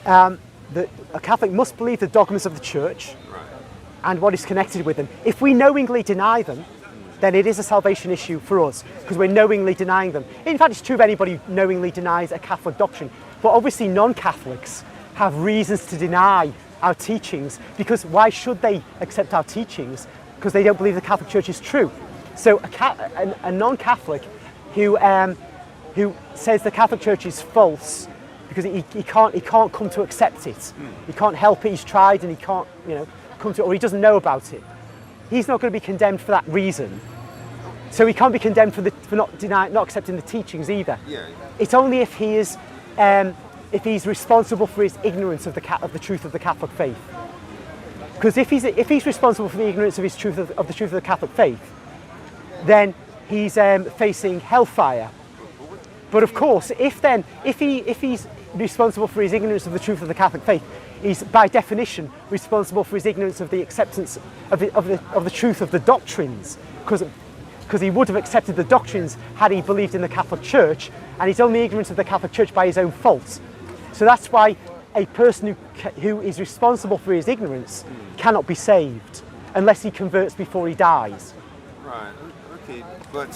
that a Catholic must believe the dogmas of the Church and what is connected with them. If we knowingly deny them, then it is a salvation issue for us because we're knowingly denying them. In fact, it's true of anybody who knowingly denies a Catholic doctrine. But obviously non-Catholics have reasons to deny our teachings, because why should they accept our teachings? Because they don't believe the Catholic Church is true. So a non-Catholic who says the Catholic Church is false because he can't come to accept it. He can't help it. He's tried and he can't come to it, or he doesn't know about it. He's not going to be condemned for that reason. So he can't be condemned for not accepting the teachings either. Yeah. It's only if he is if he's responsible for his ignorance of the truth of the Catholic faith. Because if he's responsible for the ignorance of the truth of the Catholic faith, then he's facing hellfire. But of course, if he's responsible for his ignorance of the truth of the Catholic faith, he's by definition responsible for his ignorance of the acceptance of the truth of the doctrines, because he would have accepted the doctrines had he believed in the Catholic Church, and he's only ignorant of the Catholic Church by his own fault. So that's why a person who is responsible for his ignorance cannot be saved unless he converts before he dies. Right. Okay. But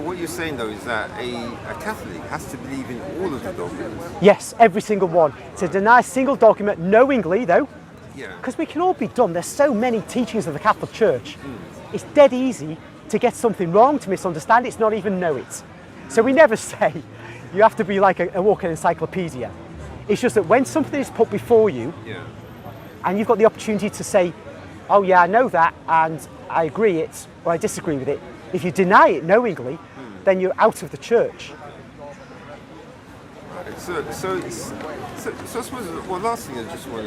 what you're saying though is that a Catholic has to believe in all of the dogmas. Yes, every single one. To deny a single dogma knowingly, though, Yeah. because we can all be dumb. There's so many teachings of the Catholic Church. It's dead easy to get something wrong, to misunderstand it, not even know it. So we never say you have to be like a walking encyclopedia. It's just that when something is put before you, Yeah. and you've got the opportunity to say, oh yeah, I know that, and I agree it, or I disagree with it. If you deny it knowingly, then you're out of the church. Right. So I suppose last thing I just want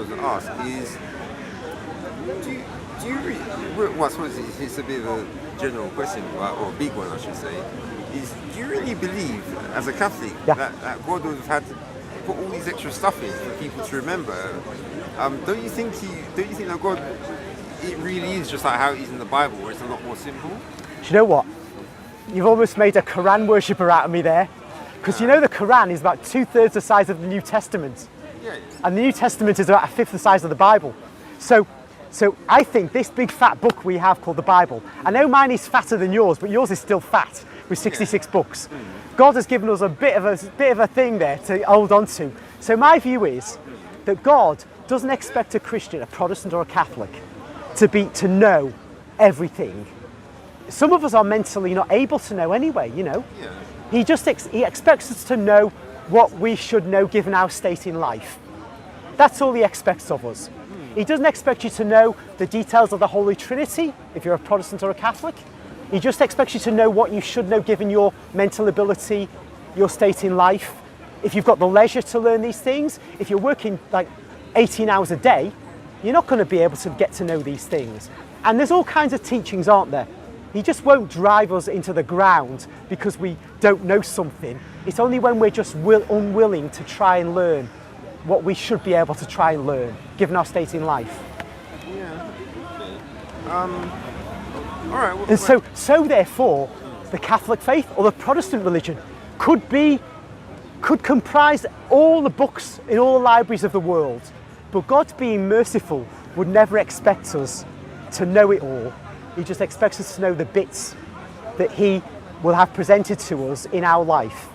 to ask is, do you really, well, I suppose it's a bit of a general question, or a big one I should say, is do you really believe as a Catholic that God would have had to put all these extra stuff in for people to remember? Don't you think that God, it really is just like how it is in the Bible, where it's a lot more simple? Do you know what? You've almost made a Quran worshipper out of me there. Because you know the Quran is about 2/3 the size of the New Testament. Yeah. And the New Testament is about 1/5 the size of the Bible. So I think this big fat book we have called the Bible, I know mine is fatter than yours, but yours is still fat with 66 books. God has given us a bit of a thing there to hold on to. So my view is that God doesn't expect a Christian, a Protestant or a Catholic, to know everything. Some of us are mentally not able to know anyway, you know. Yeah. He expects us to know what we should know given our state in life. That's all he expects of us. He doesn't expect you to know the details of the Holy Trinity if you're a Protestant or a Catholic. He just expects you to know what you should know given your mental ability, your state in life. If you've got the leisure to learn these things, if you're working like 18 hours a day, you're not going to be able to get to know these things. And there's all kinds of teachings, aren't there? He just won't drive us into the ground because we don't know something. It's only when we're just unwilling to try and learn what we should be able to try and learn, given our state in life. Yeah. Okay. All right. Well, And so therefore, the Catholic faith or the Protestant religion could comprise all the books in all the libraries of the world. But God, being merciful, would never expect us to know it all. He just expects us to know the bits that he will have presented to us in our life.